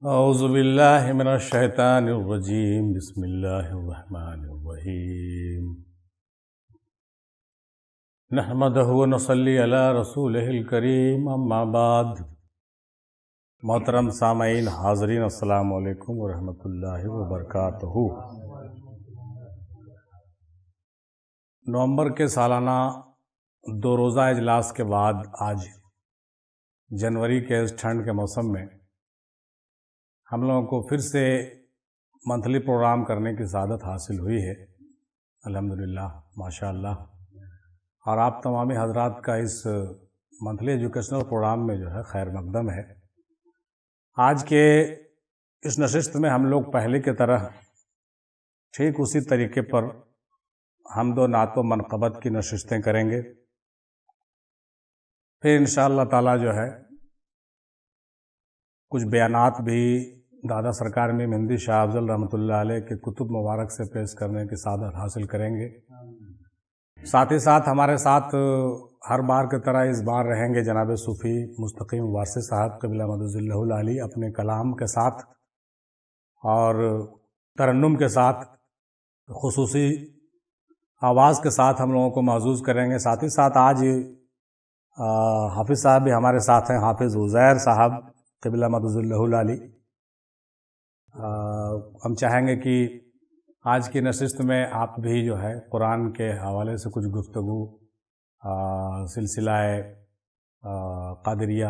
اعوذ باللہ من الشیطان الرجیم بسم اللہ الرحمن الرحیم نحمدہ ونصلی علی رسولہ الکریم اما بعد۔ محترم سامعین حاضرین السلام علیکم ورحمۃ اللہ وبرکاتہ۔ نومبر کے سالانہ 2 روزہ اجلاس کے بعد آج جنوری کے اس ٹھنڈ کے موسم میں ہم لوگوں کو پھر سے منتھلی پروگرام کرنے کی سعادت حاصل ہوئی ہے، الحمدللہ ماشاءاللہ۔ اور آپ تمامی حضرات کا اس منتھلی ایجوکیشنل پروگرام میں جو ہے خیر مقدم ہے۔ آج کے اس نشست میں ہم لوگ پہلے کی طرح ٹھیک اسی طریقے پر حمد و نعت و منقبت کی نشستیں کریں گے، پھر انشاءاللہ تعالی جو ہے کچھ بیانات بھی دادا سرکار میں مہندی شاہ افضل رحمۃ اللہ علیہ کے کتب مبارک سے پیش کرنے کی سعادت حاصل کریں گے۔ ساتھ ہی ساتھ ہمارے ساتھ ہر بار کی طرح اس بار رہیں گے جناب صوفی مستقیم وارث صاحب قبلہ مدظ اللہ العالی، اپنے کلام کے ساتھ اور ترنم کے ساتھ خصوصی آواز کے ساتھ ہم لوگوں کو معزوز کریں گے۔ ساتھ ہی ساتھ آج حافظ صاحب بھی ہمارے ساتھ ہیں، حافظ عزیر صاحب قبلہ مدظ اللہ العالی۔ ہم چاہیں گے کہ آج کی نشست میں آپ بھی جو ہے قرآن کے حوالے سے کچھ گفتگو، سلسلہ قادریہ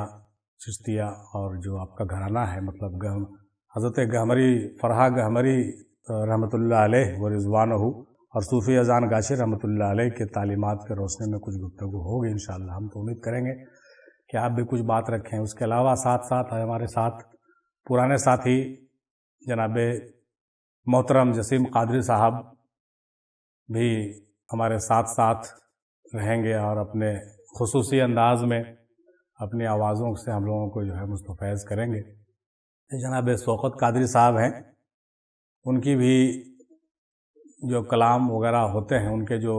چشتیہ اور جو آپ کا گھرانہ ہے، مطلب حضرت گہمری فرحہ گہمری رحمۃ اللہ علیہ و رضوانہ اور صوفی اذان گاشر رحمۃ اللہ علیہ کے تعلیمات کے روشنی میں کچھ گفتگو ہوگی انشاءاللہ۔ ہم تو امید کریں گے کہ آپ بھی کچھ بات رکھیں۔ اس کے علاوہ ساتھ ساتھ ہمارے ساتھ پرانے ساتھی جناب محترم جسیم قادری صاحب بھی ہمارے ساتھ ساتھ رہیں گے اور اپنے خصوصی انداز میں اپنی آوازوں سے ہم لوگوں کو جو ہے مستفیض کریں گے۔ جناب شوکت قادری صاحب ہیں، ان کی بھی جو کلام وغیرہ ہوتے ہیں، ان کے جو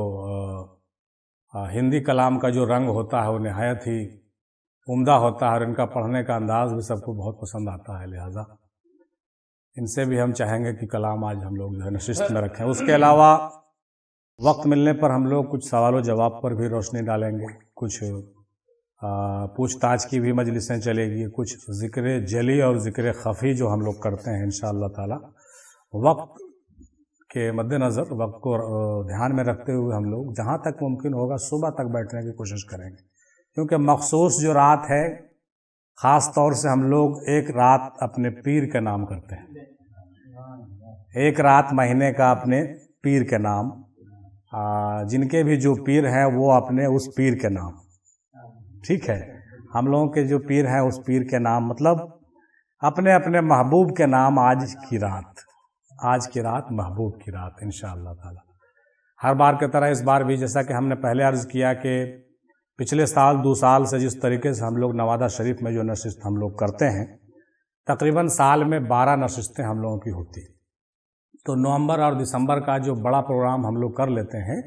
ہندی کلام کا جو رنگ ہوتا ہے وہ نہایت ہی عمدہ ہوتا ہے اور ان کا پڑھنے کا انداز بھی سب کو بہت پسند آتا ہے، لہذا ان سے بھی ہم چاہیں گے کہ کلام آج ہم لوگ جو ہے نشست میں رکھیں۔ اس کے علاوہ وقت ملنے پر ہم لوگ کچھ سوال و جواب پر بھی روشنی ڈالیں گے، کچھ پوچھ تاچھ کی بھی مجلسیں چلے گی، کچھ ذکر جلی اور ذکر خفی جو ہم لوگ کرتے ہیں انشاءاللہ تعالی۔ وقت کے مد نظر، وقت کو دھیان میں رکھتے ہوئے ہم لوگ جہاں تک ممکن ہوگا صبح تک بیٹھنے کی کوشش کریں گے، کیونکہ مخصوص جو رات ہے خاص طور سے ہم لوگ ایک رات اپنے پیر کے نام کرتے ہیں، ایک رات مہینے کا اپنے پیر کے نام، جن کے بھی جو پیر ہیں وہ اپنے اس پیر کے نام، ٹھیک ہے، ہم لوگوں کے جو پیر ہیں اس پیر کے نام، مطلب اپنے اپنے محبوب کے نام آج کی رات محبوب کی رات انشاءاللہ تعالی۔ ہر بار کی طرح اس بار بھی جیسا کہ ہم نے پہلے عرض کیا کہ پچھلے سال 2 سال سے جس طریقے سے ہم لوگ نوادہ شریف میں جو نشست ہم لوگ کرتے ہیں، تقریباً سال میں 12 نشستیں ہم لوگوں کی ہوتی ہیں، تو نومبر اور دسمبر کا جو بڑا پروگرام ہم لوگ کر لیتے ہیں،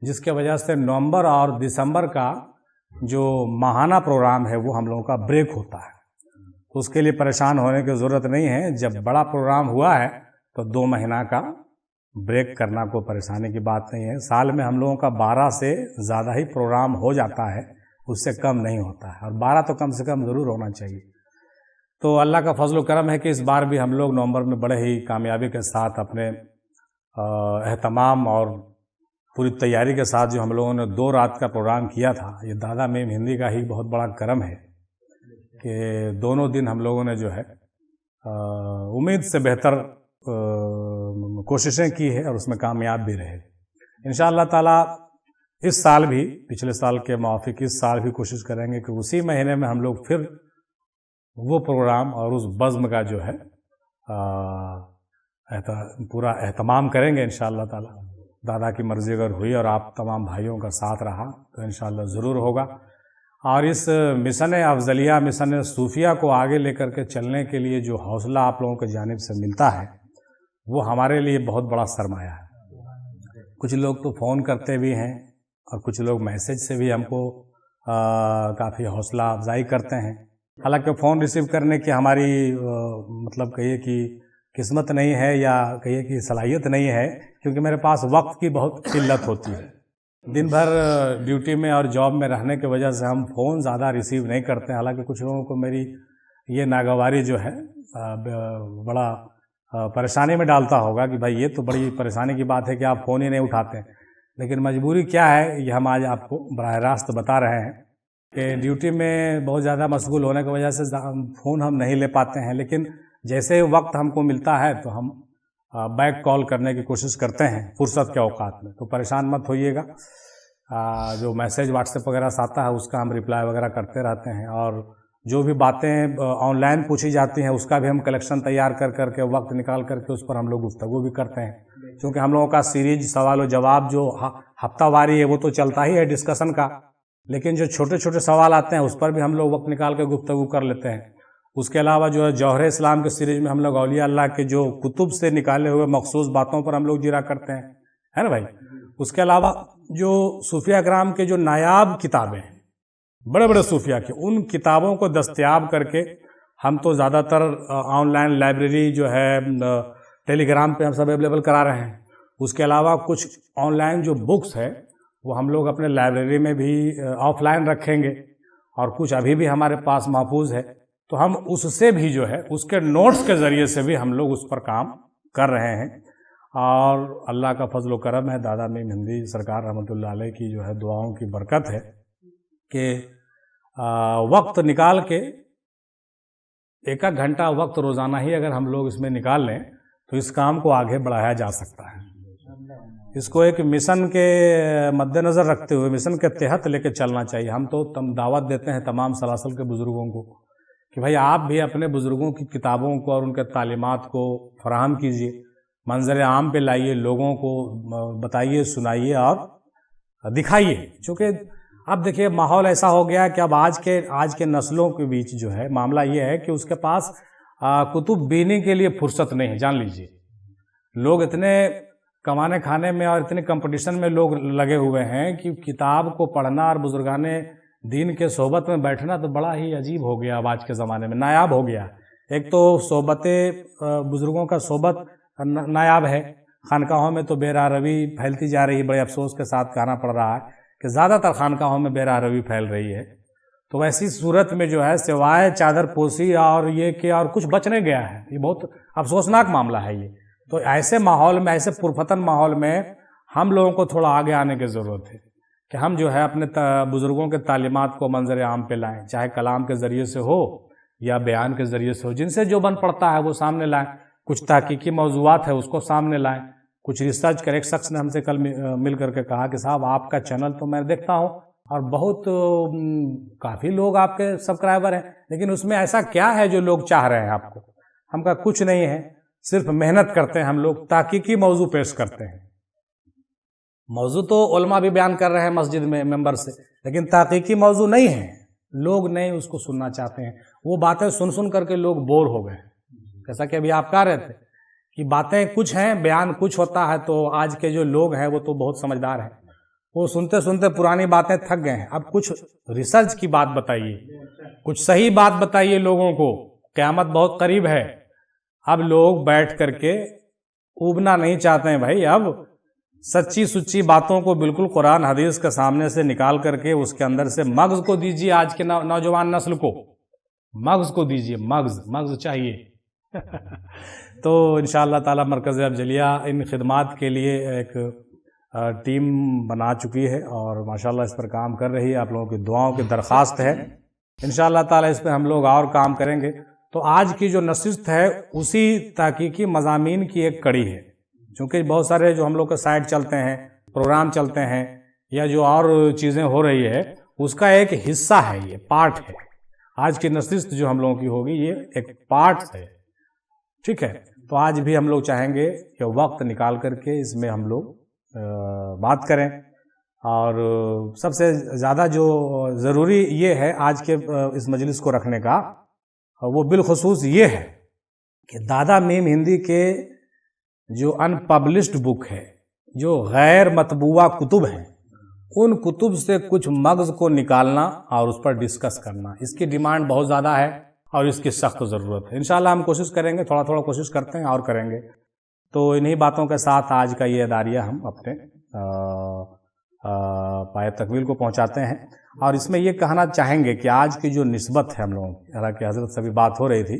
جس کے وجہ سے نومبر اور دسمبر کا جو ماہانہ پروگرام ہے وہ ہم لوگوں کا بریک ہوتا ہے۔ تو اس کے لیے پریشان ہونے کی ضرورت نہیں ہے، جب بڑا پروگرام ہوا ہے تو 2 مہینہ کا بریک کرنا کوئی پریشانی کی بات نہیں ہے۔ سال میں ہم لوگوں کا 12 سے زیادہ ہی پروگرام ہو جاتا ہے، اس سے کم نہیں ہوتا ہے، اور 12 تو کم سے کم ضرور ہونا چاہیے۔ تو اللہ کا فضل و کرم ہے کہ اس بار بھی ہم لوگ نومبر میں بڑے ہی کامیابی کے ساتھ اپنے اہتمام اور پوری تیاری کے ساتھ جو ہم لوگوں نے 2 رات کا پروگرام کیا تھا، یہ دادا میم ہندی کا ہی بہت بڑا کرم ہے کہ دونوں دن ہم لوگوں نے جو ہے امید سے بہتر کوششیں کی ہے اور اس میں کامیاب بھی رہے۔ انشاءاللہ تعالیٰ اس سال بھی پچھلے سال کے موافق اس سال بھی کوشش کریں گے کہ اسی مہینے میں ہم لوگ پھر وہ پروگرام اور اس بزم کا جو ہے پورا اہتمام کریں گے انشاءاللہ تعالیٰ۔ دادا کی مرضی اگر ہوئی اور آپ تمام بھائیوں کا ساتھ رہا تو انشاءاللہ ضرور ہوگا، اور اس مشن افضلیہ، مشن صوفیہ کو آگے لے کر کے چلنے کے لیے جو حوصلہ آپ لوگوں کی جانب سے ملتا ہے وہ ہمارے لیے بہت بڑا سرمایہ ہے۔ کچھ لوگ تو فون کرتے بھی ہیں اور کچھ لوگ میسیج سے بھی ہم کو کافی حوصلہ افزائی کرتے ہیں، حالانکہ فون ریسیو کرنے کی ہماری مطلب کہیے کہ قسمت نہیں ہے یا کہیے کہ صلاحیت نہیں ہے، کیونکہ میرے پاس وقت کی بہت قلت ہوتی ہے. دن بھر ڈیوٹی میں اور جاب میں رہنے کی وجہ سے ہم فون زیادہ ریسیو نہیں کرتے ہیں. حالانکہ کچھ لوگوں کو میری یہ ناگواری جو ہے بڑا پریشانی میں ڈالتا ہوگا کہ بھائی یہ تو بڑی پریشانی کی بات ہے کہ آپ فون ہی نہیں اٹھاتے ہیں. لیکن مجبوری کیا ہے یہ ہم آج آپ کو براہ راست بتا رہے ہیں کہ ڈیوٹی میں بہت زیادہ مشغول ہونے کی وجہ سے فون ہم نہیں لے پاتے ہیں. لیکن جیسے وقت ہم کو ملتا ہے تو ہم بیک کال کرنے کی کوشش کرتے ہیں فرصت کے اوقات میں. تو پریشان مت ہوئیے گا، جو میسیج واٹس ایپ وغیرہ سے آتا ہے اس کا ہم رپلائی وغیرہ کرتے رہتے ہیں، اور جو بھی باتیں آن لائن پوچھی جاتی ہیں اس کا بھی ہم کلیکشن تیار کر کے وقت نکال کر کے اس پر ہم لوگ گفتگو بھی کرتے ہیں. کیونکہ ہم لوگوں کا سیریز سوال و جواب جو ہفتہ واری ہے وہ تو چلتا ہی ہے ڈسکشن کا، لیکن جو چھوٹے چھوٹے سوال آتے ہیں اس پر بھی ہم لوگ وقت نکال کے گفتگو کر لیتے ہیں. اس کے علاوہ جو ہے جوہر اسلام کے سیریز میں ہم لوگ اولیاء اللہ کے جو کتب سے نکالے ہوئے مخصوص باتوں پر ہم لوگ جرا کرتے ہیں، ہے نا بھائی. اس کے علاوہ جو صوفیہ کرام کے جو نایاب کتابیں ہیں بڑے بڑے صوفیہ کے، ان کتابوں کو دستیاب کر کے ہم تو زیادہ تر آن لائن لائبریری جو ہے ٹیلی گرام پہ ہم سب اویلیبل کرا رہے ہیں. اس کے علاوہ کچھ آن لائن جو بکس ہے وہ ہم لوگ اپنے لائبریری میں بھی آف لائن رکھیں گے، اور کچھ ابھی بھی ہمارے پاس محفوظ ہے. تو ہم اس سے بھی جو ہے اس کے نوٹس کے ذریعے سے بھی ہم لوگ اس پر کام کر رہے ہیں. اور اللہ کا فضل و کرم ہے، دادا میم ہندی سرکار رحمۃ اللہ علیہ کی جو ہے دعاؤں کی برکت ہے کہ وقت نکال کے ایک گھنٹہ وقت روزانہ ہی اگر ہم لوگ اس میں نکال لیں تو اس کام کو آگے بڑھایا جا سکتا ہے. اس کو ایک مشن کے مد نظر رکھتے ہوئے مشن کے تحت لے کے چلنا چاہیے. ہم تو دعوت دیتے ہیں تمام سلاسل کے بزرگوں کو کہ بھائی آپ بھی اپنے بزرگوں کی کتابوں کو اور ان کے تعلیمات کو فراہم کیجئے، منظر عام پہ لائیے، لوگوں کو بتائیے، سنائیے اور دکھائیے. چونکہ اب دیکھیے ماحول ایسا ہو گیا کہ اب آج کے نسلوں کے بیچ جو ہے معاملہ یہ ہے کہ اس کے پاس کتب بینی کے لیے فرصت نہیں ہے. جان لیجئے لوگ اتنے کمانے کھانے میں اور اتنے کمپٹیشن میں لوگ لگے ہوئے ہیں کہ کتاب کو پڑھنا اور بزرگان دین کے صحبت میں بیٹھنا تو بڑا ہی عجیب ہو گیا. اب آج کے زمانے میں نایاب ہو گیا. ایک تو صحبت بزرگوں کا صحبت نایاب ہے، خانقاہوں میں تو بے راہ روی پھیلتی جا رہی ہے. بڑے افسوس کے ساتھ کہنا پڑ رہا ہے کہ زیادہ تر خانقاہوں میں بے راہ روی پھیل رہی ہے. تو ایسی صورت میں جو ہے سوائے چادر پوسی اور یہ کہ اور کچھ بچ نہیں گیا ہے. یہ بہت افسوسناک معاملہ ہے یہ. تو ایسے ماحول میں، ایسے پرفتن ماحول میں ہم لوگوں کو تھوڑا آگے آنے کی ضرورت ہے کہ ہم جو ہے اپنے بزرگوں کے تعلیمات کو منظر عام پہ لائیں، چاہے کلام کے ذریعے سے ہو یا بیان کے ذریعے سے ہو. جن سے جو بن پڑتا ہے وہ سامنے لائیں. کچھ تحقیقی موضوعات ہے اس کو سامنے لائیں. کچھ ریسرچ کر. ایک شخص نے ہم سے کل مل کر کے کہا کہ صاحب آپ کا چینل تو میں دیکھتا ہوں اور بہت کافی لوگ آپ کے سبسکرائبر ہیں، لیکن اس میں ایسا کیا ہے جو لوگ چاہ رہے ہیں آپ کو؟ ہم کہا کچھ نہیں ہے، صرف محنت کرتے ہیں ہم لوگ، تحقیقی موضوع پیش کرتے ہیں. موضوع تو علماء بھی بیان کر رہے ہیں مسجد میں ممبر سے، لیکن تحقیقی موضوع نہیں ہے. لوگ نہیں اس کو سننا چاہتے ہیں. وہ باتیں سن کر کے لوگ بور ہو گئے. جیسا کہ ابھی آپ کہہ رہے تھے کہ باتیں کچھ ہیں، بیان کچھ ہوتا ہے. تو آج کے جو لوگ ہیں وہ تو بہت سمجھدار ہیں، وہ سنتے سنتے پرانی باتیں تھک گئے ہیں. اب کچھ ریسرچ کی بات بتائیے، کچھ صحیح بات بتائیے لوگوں کو. قیامت بہت قریب ہے. اب لوگ بیٹھ کر کے اوبنا نہیں چاہتے ہیں بھائی. اب سچی سچی باتوں کو بالکل قرآن حدیث کے سامنے سے نکال کر کے اس کے اندر سے مغز کو دیجیے. آج کے نوجوان نسل کو مغز کو دیجیے، مغز چاہیے. تو انشاءاللہ تعالی مرکز افضلیہ ان خدمات کے لیے ایک ٹیم بنا چکی ہے اور ماشاءاللہ اس پر کام کر رہی ہے. آپ لوگوں کی دعاؤں کی درخواست ہے. انشاءاللہ تعالی اس پہ ہم لوگ اور کام کریں گے. تو آج کی جو نشست ہے اسی تحقیقی مضامین کی ایک کڑی ہے. چونکہ بہت سارے جو ہم لوگ کے سائٹ چلتے ہیں، پروگرام چلتے ہیں، یا جو اور چیزیں ہو رہی ہے اس کا ایک حصہ ہے، یہ پارٹ ہے. آج کی نشست جو ہم لوگوں کی ہوگی یہ ایک پارٹ ہے. ٹھیک ہے. تو آج بھی ہم لوگ چاہیں گے کہ وقت نکال کر کے اس میں ہم لوگ بات کریں. اور سب سے زیادہ جو ضروری یہ ہے آج کے اس مجلس کو رکھنے کا، وہ بالخصوص یہ ہے کہ دادا میم ہندی کے جو ان پبلشڈ بک ہے، جو غیر مطبوعہ کتب ہیں، ان کتب سے کچھ مغز کو نکالنا اور اس پر ڈسکس کرنا، اس کی ڈیمانڈ بہت زیادہ ہے اور اس کی سخت ضرورت ہے۔ انشاءاللہ ہم کوشش کریں گے، تھوڑا تھوڑا کوشش کرتے ہیں اور کریں گے۔ تو انہی باتوں کے ساتھ آج کا یہ اداریہ ہم اپنے پائے تکمیل کو پہنچاتے ہیں، اور اس میں یہ کہنا چاہیں گے کہ آج کی جو نسبت ہے ہم لوگوں کی، حالانکہ حضرت سے بھی بات ہو رہی تھی،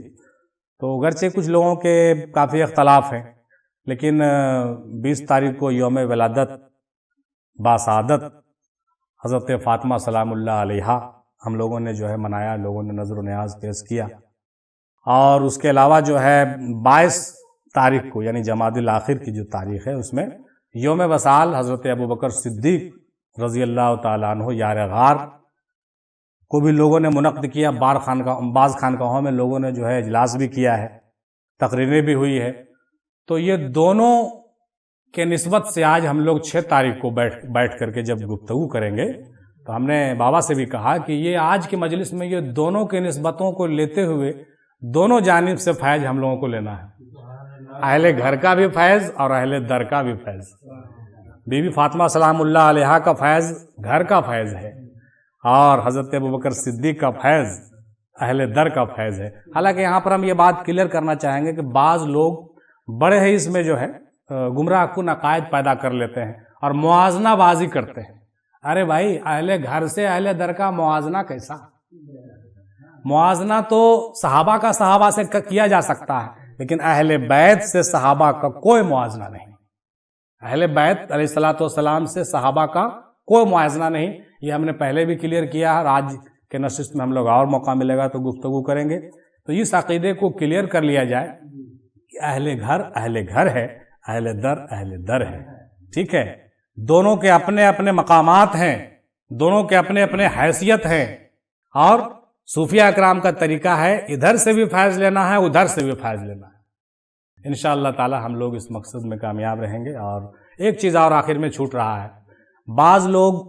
تو اگرچہ کچھ لوگوں کے کافی اختلاف ہیں، لیکن 20 تاریخ کو یوم ولادت باسعادت حضرت فاطمہ سلام اللہ علیہا ہم لوگوں نے جو ہے منایا، لوگوں نے نظر و نیاز پیش کیا، اور اس کے علاوہ جو ہے 22 تاریخ کو یعنی جمادی الاخر کی جو تاریخ ہے اس میں یوم وصال حضرت ابوبکر صدیق رضی اللہ تعالیٰ عنہ یار غار کو بھی لوگوں نے منعقد کیا۔ بعض خانقاہوں میں لوگوں نے جو ہے اجلاس بھی کیا ہے، تقریریں بھی ہوئی ہے۔ تو یہ دونوں کے نسبت سے آج ہم لوگ 6 تاریخ کو بیٹھ کر کے جب گفتگو کریں گے تو ہم نے بابا سے بھی کہا کہ یہ آج کی مجلس میں یہ دونوں کے نسبتوں کو لیتے ہوئے دونوں جانب سے فیض ہم لوگوں کو لینا ہے، اہل گھر کا بھی فیض اور اہل در کا بھی فیض۔ بی بی فاطمہ سلام اللہ علیہا کا فیض گھر کا فیض ہے، اور حضرت ابوبکر صدیق کا فیض اہل در کا فیض ہے۔ حالانکہ یہاں پر ہم یہ بات کلیئر کرنا چاہیں گے کہ بعض لوگ بڑے ہی اس میں جو ہے گمراہ کن عقائد پیدا کر لیتے ہیں اور موازنہ بازی کرتے ہیں۔ ارے بھائی، اہل گھر سے اہل در کا موازنہ کیسا؟ موازنہ تو صحابہ سے کیا جا سکتا ہے، لیکن اہل بیت سے صحابہ کا کوئی موازنہ نہیں۔ اہل بیت علیہ الصلوۃ والسلام سے صحابہ کا کوئی موازنہ نہیں۔ یہ ہم نے پہلے بھی کلیئر کیا ہے، اور آج کے نشست میں ہم لوگ اور موقع ملے گا تو گفتگو کریں گے۔ تو اس عقیدے کو کلیئر کر لیا جائے کہ اہل گھر ہے، اہل در ہے، ٹھیک ہے؟ دونوں کے اپنے اپنے مقامات ہیں، دونوں کے اپنے اپنے حیثیت ہیں، اور صوفیہ اکرام کا طریقہ ہے ادھر سے بھی فیض لینا ہے، ادھر سے بھی فیض لینا ہے۔ انشاءاللہ تعالی ہم لوگ اس مقصد میں کامیاب رہیں گے۔ اور ایک چیز اور آخر میں چھوٹ رہا ہے، بعض لوگ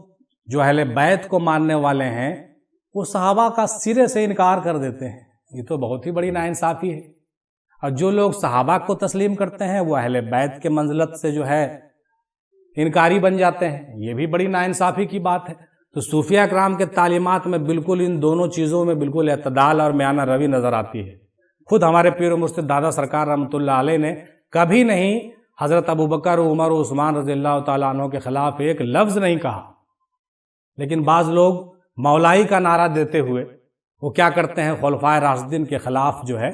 جو اہل بیت کو ماننے والے ہیں وہ صحابہ کا سرے سے انکار کر دیتے ہیں، یہ تو بہت ہی بڑی ناانصافی ہے۔ اور جو لوگ صحابہ کو تسلیم کرتے ہیں وہ اہل بیت کے منزلت سے جو ہے انکاری بن جاتے ہیں، یہ بھی بڑی ناانصافی کی بات ہے۔ تو صوفیہ اکرام کے تعلیمات میں بالکل ان دونوں چیزوں میں بالکل اعتدال اور میانہ روی نظر آتی ہے۔ خود ہمارے پیر و مرشد دادا سرکار رحمۃ اللہ علیہ نے کبھی نہیں حضرت ابوبکر و عمر و عثمان رضی اللہ تعالیٰ عنہ کے خلاف ایک لفظ نہیں کہا، لیکن بعض لوگ مولائی کا نعرہ دیتے ہوئے وہ کیا کرتے ہیں، خلفائے راشدین کے خلاف جو ہے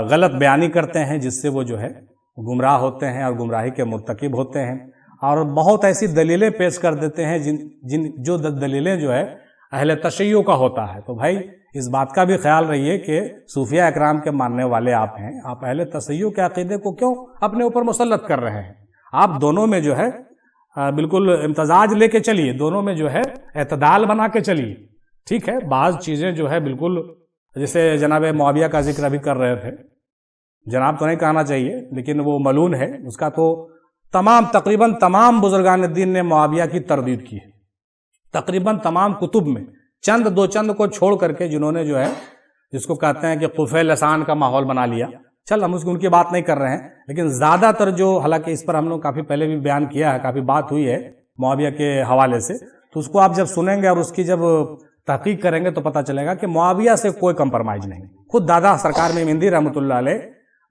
غلط بیانی کرتے ہیں، جس سے وہ جو ہے گمراہ ہوتے ہیں اور گمراہی کے مرتکب ہوتے ہیں، اور بہت ایسی دلیلیں پیش کر دیتے ہیں جو دلیلیں جو ہے اہل تشیع کا ہوتا ہے۔ تو بھائی اس بات کا بھی خیال رہیے کہ صوفیہ اکرام کے ماننے والے آپ ہیں، آپ اہل تشیع کے عقیدے کو کیوں اپنے اوپر مسلط کر رہے ہیں؟ آپ دونوں میں جو ہے بالکل امتزاج لے کے چلیے، دونوں میں جو ہے اعتدال بنا کے چلیے، ٹھیک ہے؟ بعض چیزیں جو ہے بالکل، جیسے جناب معاویہ کا ذکر ابھی کر رہے تھے، جناب تو نہیں کہنا چاہیے لیکن وہ ملعون ہے، اس کا تو تقریباً تمام بزرگان دین نے معاویہ کی تردید کی ہے، تقریباً تمام کتب میں، چند دو چند کو چھوڑ کر کے، جنہوں نے جو ہے جس کو کہتے ہیں کہ قفع لسان کا ماحول بنا لیا۔ چل ہم ان کی بات نہیں کر رہے ہیں، لیکن زیادہ تر جو، حالانکہ اس پر ہم لوگ کافی پہلے بھی بیان کیا ہے، کافی بات ہوئی ہے معاویہ کے حوالے سے، تو اس کو آپ جب سنیں گے اور اس کی جب تحقیق کریں گے تو پتہ چلے گا کہ معاویہ سے کوئی کمپرمائز نہیں۔ خود دادا سرکار میں مندی رحمۃ اللہ علیہ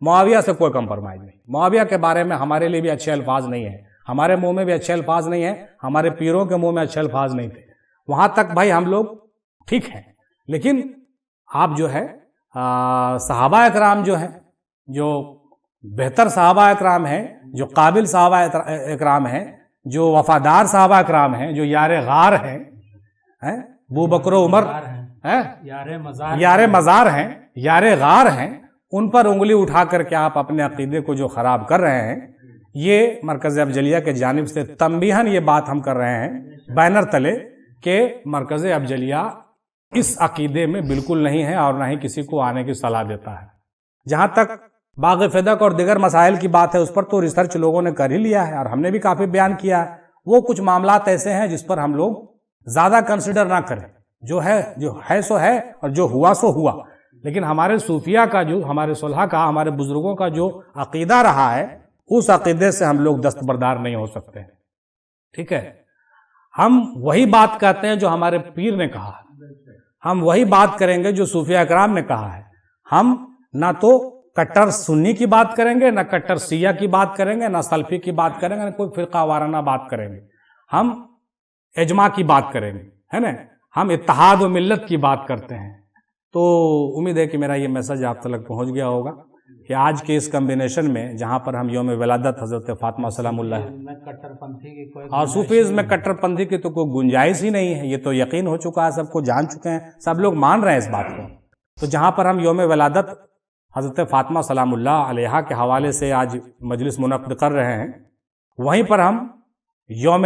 معاویہ سے کوئی کمپرمائز نہیں۔ معاویہ کے بارے میں ہمارے لیے بھی اچھے الفاظ نہیں ہیں، ہمارے منہ میں بھی اچھے الفاظ نہیں ہیں، ہمارے پیروں کے منہ میں اچھے الفاظ نہیں تھے، وہاں تک بھائی ہم لوگ ٹھیک ہیں۔ لیکن آپ جو ہے صحابہ اکرام جو ہیں، جو بہتر صحابہ اکرام ہیں، جو قابل صحابہ اکرام ہیں، جو وفادار صحابہ اکرام ہیں، جو یار غار ہیں، ابو بکر و عمر یار مزار ہیں، یار غار ہیں، ان پر انگلی اٹھا کر کے آپ اپنے عقیدے کو جو خراب کر رہے ہیں، یہ مرکز افضلیہ کے جانب سے تنبیہاً یہ بات ہم کر رہے ہیں بینر تلے کہ مرکز افضلیہ اس عقیدے میں بالکل نہیں ہے اور نہ ہی کسی کو آنے کی صلاح دیتا ہے۔ جہاں تک باغ فدق اور دیگر مسائل کی بات ہے، اس پر تو ریسرچ لوگوں نے کر ہی لیا ہے اور ہم نے بھی کافی بیان کیا ہے۔ وہ کچھ معاملات ایسے ہیں جس پر ہم لوگ زیادہ کنسیڈر نہ کریں، جو ہے سو ہے اور جو ہوا سو ہوا، لیکن ہمارے صوفیہ کا، جو ہمارے صلحاء کا، ہمارے بزرگوں کا جو عقیدہ رہا ہے، اس عقیدے سے ہم لوگ دستبردار نہیں ہو سکتے، ٹھیک ہے؟ ہم وہی بات کہتے ہیں جو ہمارے پیر نے کہا ہے، ہم وہی بات کریں گے جو صوفیہ اکرام نے کہا ہے. ہم نہ تو کٹر سنی کی بات کریں گے، نہ کٹر شیعہ کی بات کریں گے، نہ سلفی کی بات کریں گے، نہ کوئی فرقہ وارانہ بات کریں گے. ہم اجماع کی بات کریں گے، ہے نا. ہم اتحاد و ملت کی بات کرتے ہیں. تو امید ہے کہ میرا یہ میسج آپ تک پہنچ گیا ہوگا کہ آج کے اس کمبینیشن میں جہاں پر ہم یوم ولادت حضرت فاطمہ سلام اللہ اور صوفیزم میں کٹر پنتھی کی تو کوئی گنجائش ہی نہیں ہے. یہ تو یقین ہو چکا ہے، سب کو جان چکے ہیں، سب لوگ مان رہے ہیں اس بات کو. تو جہاں پر ہم یوم ولادت حضرت فاطمہ سلام اللہ علیہا کے حوالے سے آج مجلس منعقد کر رہے ہیں، وہیں پر ہم یوم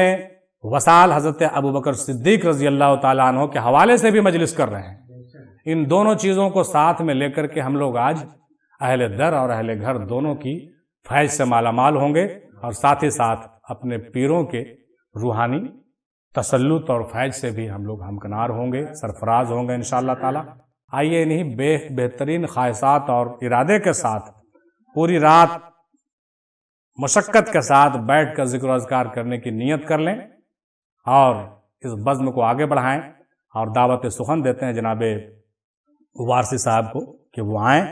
وصال حضرت ابوبکر صدیق رضی اللہ تعالیٰ عنہ کے حوالے سے بھی مجلس کر رہے ہیں. ان دونوں چیزوں کو ساتھ میں لے کر کے ہم لوگ آج اہل در اور اہل گھر دونوں کی فیض سے مالا مال ہوں گے، اور ساتھ ہی ساتھ اپنے پیروں کے روحانی تسلط اور فیض سے بھی ہم لوگ ہمکنار ہوں گے، سرفراز ہوں گے انشاءاللہ تعالی. آئیے انہیں بہترین خواہشات اور ارادے کے ساتھ پوری رات مشقت کے ساتھ بیٹھ کر ذکر و اذکار کرنے کی نیت کر لیں اور اس بزم کو آگے بڑھائیں. اور دعوت سخن دیتے ہیں جناب وارثی صاحب کو کہ وہ آئیں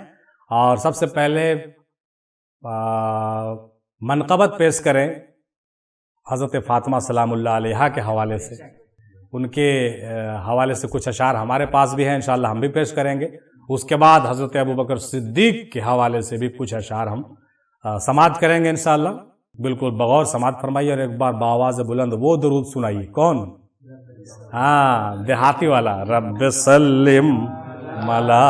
اور سب سے پہلے منقبت پیش کریں حضرت فاطمہ سلام اللہ علیہا کے حوالے سے. ان کے حوالے سے کچھ اشعار ہمارے پاس بھی ہیں، انشاءاللہ ہم بھی پیش کریں گے. اس کے بعد حضرت ابوبکر صدیق کے حوالے سے بھی کچھ اشعار ہم سماعت کریں گے انشاءاللہ. بالکل بغور سماعت فرمائیے اور ایک بار بآواز بلند وہ درود سنائیے. کون؟ ہاں، دیہاتی والا. رب سلم ملا